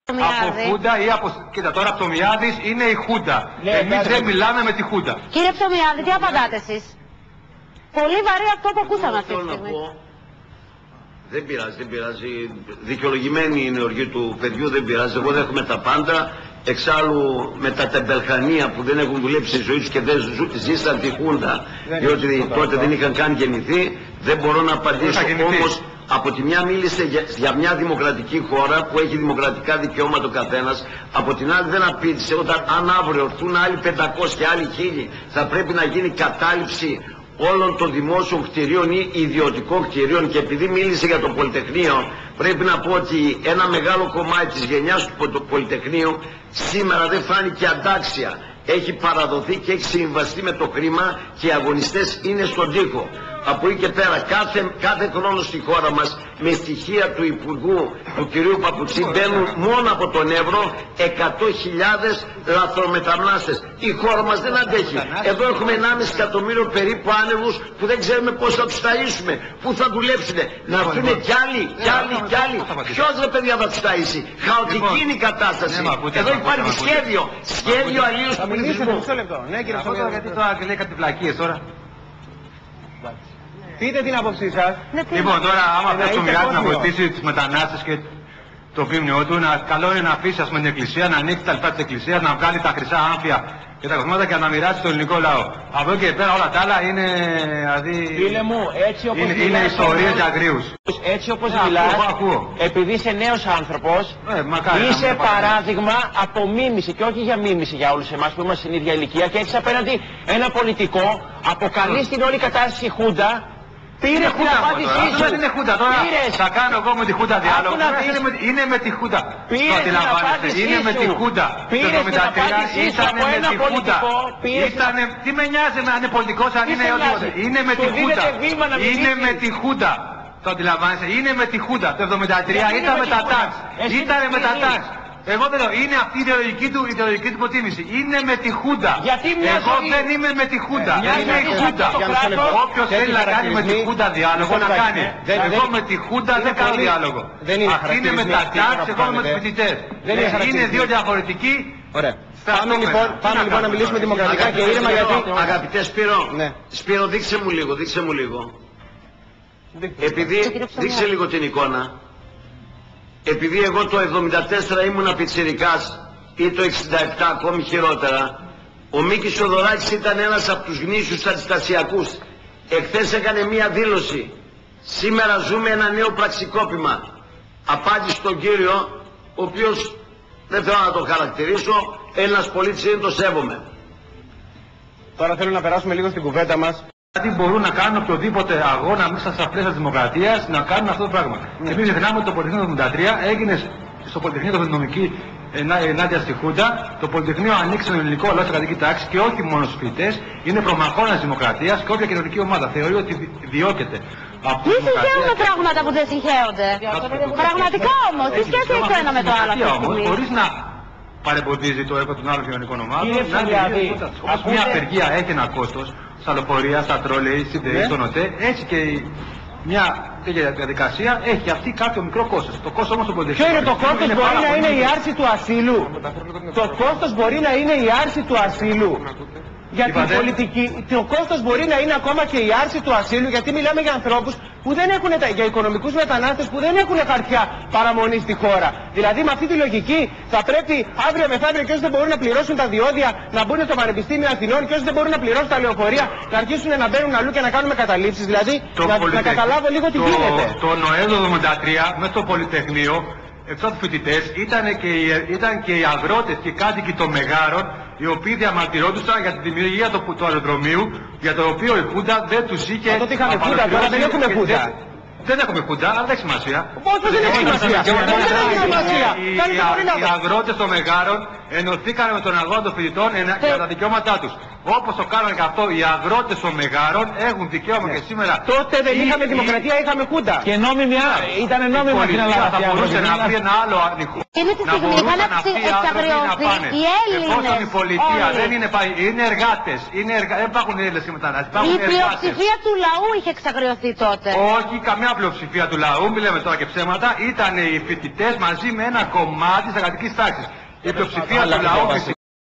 Από Χούντα ή από... Κοίτα, τώρα Ψωμιάδης είναι η Χούντα. Εμείς δεν μιλάμε με τη Χούντα. Κύριε Ψωμιάδη, τι απαντάτε εσείς? Πολύ βαρύ αυτό που ακούσαμε αυτή τη στιγμή. Δεν πειράζει, δεν πειράζει. Δικαιολογημένη είναι η οργή του παιδιού, δεν πειράζει. Εγώ δέχομαι τα πάντα. Εξάλλου με τα τεμπελχανία που δεν έχουν δουλέψει στη ζωή τους και δεν ζήσαν τη Χούντα, διότι τότε δεν είχαν καν γεννηθεί, δεν μπορώ να απαντήσω. Όμως από τη μια μίλησε για μια δημοκρατική χώρα που έχει δημοκρατικά δικαιώματα ο καθένας, από την άλλη δεν απήντησε όταν αν αύριο έρθουν άλλοι 500 και άλλοι 1000 θα πρέπει να γίνει κατάληψη όλων των δημόσιων κτηρίων ή ιδιωτικών κτηρίων, και επειδή μίλησε για το Πολυτεχνείο πρέπει να πω ότι ένα μεγάλο κομμάτι της γενιάς του Πολυτεχνείου σήμερα δεν φάνηκε αντάξια. Έχει παραδοθεί και έχει συμβαστεί με το χρήμα και οι αγωνιστές είναι στον τοίχο. Από εκεί και πέρα κάθε χρόνο στη χώρα μας με στοιχεία του Υπουργού του κυρίου Παπουτσί μπαίνουν μόνο από τον Εύρο 100.000 λαθρομετανάστες. Η χώρα μας δεν αντέχει. Εδώ έχουμε 1,5 εκατομμύριο περίπου άνεργους που δεν ξέρουμε πώς θα τους ταΐσουμε, πού θα δουλέψουν. Να έρθουν κι άλλοι. Ποιος ρε παιδιά θα τους ταΐσει? Χαοτική είναι η κατάσταση. Εδώ υπάρχει σχέδιο αλλίως του πληθυσμού. Ναι κύριε Ψωμιάδη, γιατί τώρα λέει κάτι βλακίες τώρα. Πείτε την άποψή σας. Λοιπόν, τώρα άμα θες το Ψωμιάδη να βοηθήσει τους μετανάστες και το πίμνιό του, καλό είναι να αφήσει την εκκλησία, να ανοίξει τα λεφτά της εκκλησίας, να βγάλει τα χρυσά άμφια και τα κοσμάτα και να μοιράσει στο ελληνικό λαό. Από εκεί και πέρα όλα τα άλλα είναι δηλαδή... Φίλε μου, έτσι όπως μιλάς... Είναι ιστορίες για αγρίους. Έτσι όπως μιλάς, επειδή είσαι νέος άνθρωπος, είσαι παράδειγμα από μίμηση και όχι για μίμηση για όλους εμάς που είμαστε στην ίδια ηλικία, και έχεις απέναντι ένα πολιτικό, αποκαλείς την όλη κατάσταση Χούντα. Πήρε την απάντησή σου. Δεν είναι Χούντα τώρα. Θα κάνω εγώ με τη Χούντα διάλογο. Είναι με τη Χούντα. Πήρε την απάντησή σου. Είναι με τη Χούντα. Πήρε την απάντησή σου από ένα πολιτικό. Τι με νοιάζει αν είναι πολιτικός, αν είναι οτιδήποτε. Είναι με τη Χούντα. Είναι με τη Χούντα. Το αντιλαμβάνεσαι. Είναι με τη Χούντα. Το 1973 ήταν με τα τάξ. Ήταν με τα τάξ. Εγώ δεν λέω, είναι αυτή η ιδεολογική του προτίμηση. Είναι με τη Χούντα. Εγώ δεν είμαι με τη Χούντα. Δεν είμαι η Χούντα. Όποιος θέλει να κάνει με τη Χούντα διάλογο να κάνει. Εγώ με τη Χούντα δεν κάνω διάλογο. Αυτή είναι με τα τάξ, εγώ με τους φοιτητές. Είναι δύο διαφορετικοί. Ωραία. Πάμε λοιπόν να μιλήσουμε δημοκρατικά και ήρεμα, γιατί... Αγαπητέ Σπύρο, δείξε μου λίγο. Επειδή δείξε λίγο την εικόνα. Επειδή εγώ το 74 ήμουνα πιτσιρικάς ή το 67 ακόμη χειρότερα, ο Μίκης Θοδωράκης ήταν ένας από τους γνήσιους αντιστασιακούς. Εχθές έκανε μία δήλωση. Σήμερα ζούμε ένα νέο πραξικόπημα. Απάντησε στον κύριο, ο οποίος δεν θέλω να τον χαρακτηρίσω, ένας πολίτης είναι, το σέβομαι. Τώρα θέλω να περάσουμε λίγο στην κουβέντα μας. Δηλαδή μπορούν να κάνουν οποιοδήποτε αγώνα μέσα στα πλαίσια της δημοκρατίας να κάνουν αυτό το πράγμα. Και μην ξεχνάμε ότι το Πολυτεχνείο του 1973 έγινε στο Πολυτεχνείο το νομική ενάντια στη Χούντα. Το Πολυτεχνείο ανοίξει τον ελληνικό λαό στην κρατική τάξη και όχι μόνο στους φοιτητές. Είναι προμαχώνας δημοκρατίας και όποια κοινωνική ομάδα θεωρεί ότι διώκεται. Τι συγχαίουμε πράγματα που δεν συγχαίονται. Πραγματικά όμως, τι σχέση έχει το ένα με το άλλο αυτή τη στιγμή? Χωρίς να παρεμποδίζει το έργο των άλλων κοινωνικών ομάδων. Όπως μια απεργία έχει ένα κόστος, στα λεωφορεία, στα τρόλεϊ, στην ΔΕΗ, στον ΟΤΕ, έτσι και μια τέτοια διαδικασία έχει αυτή κάποιο μικρό κόστος. Το κόστος όμως το πολιτικό. Ποιο είναι το κόστος? Μπορεί να είναι η άρση του ασύλου. Το κόστος μπορεί να είναι η άρση του ασύλου. Για την πολιτική, το κόστος μπορεί να είναι ακόμα και η άρση του ασύλου, γιατί μιλάμε για ανθρώπους που δεν έχουν, για οικονομικούς μετανάστες που δεν έχουν χαρτιά παραμονή στη χώρα. Δηλαδή με αυτή τη λογική θα πρέπει αύριο μεθαύριο και όσοι δεν μπορούν να πληρώσουν τα διόδια να μπουν στο Πανεπιστήμιο Αθηνών και όσοι δεν μπορούν να πληρώσουν τα λεωφορεία να αρχίσουν να μπαίνουν αλλού και να κάνουμε καταλήψεις. Δηλαδή να καταλάβω λίγο τι γίνεται. Το Νοέμβριο 1973 μέσα στο Πολυτεχνείο, εξώ τους φοιτητές, ήταν και οι αγρότες και οι κάτοικοι των Μεγάρων, οι οποίοι διαμαρτυρόντουσαν για τη δημιουργία του αεροδρομίου, για το οποίο η Χούντα δεν τους είχε... Τότε είχαμε Χούντα, τώρα δεν έχουμε Χούντα. Δεν έχουμε Χούντα, αλλά δεν έχει σημασία. Πώς δεν έχει σημασία? Οι αγρότες των Μεγάρων ενωθήκαν με τον αγώνα των φοιτητών για τα δικαιώματά τους. Όπως το κάνανε και αυτό οι αγρότες των Μεγάρων έχουν δικαίωμα και σήμερα. Τότε δεν είχαμε δημοκρατία, είχαμε χούντα. Και νόμιμη, ήταν νόμιμα στην Ελλάδα. Θα μπορούσε να βρει ένα άλλο ανοιχτό. Είναι τη στιγμή είχαν εξαγριωθεί οι Έλληνες. Εφόσον η πολιτεία δεν είναι πάει, είναι εργάτες. Δεν υπάρχουν Έλληνες και μετανάστες. Η πλειοψηφία του λαού είχε εξαγριωθεί τότε. Όχι, καμιά πλειοψηφία του λαού, μιλάμε τώρα και ψέματα. Ήταν οι φοιτητές μαζί με ένα κομμάτι της εργατικής τάξης. Η πλειοψηφία του λαού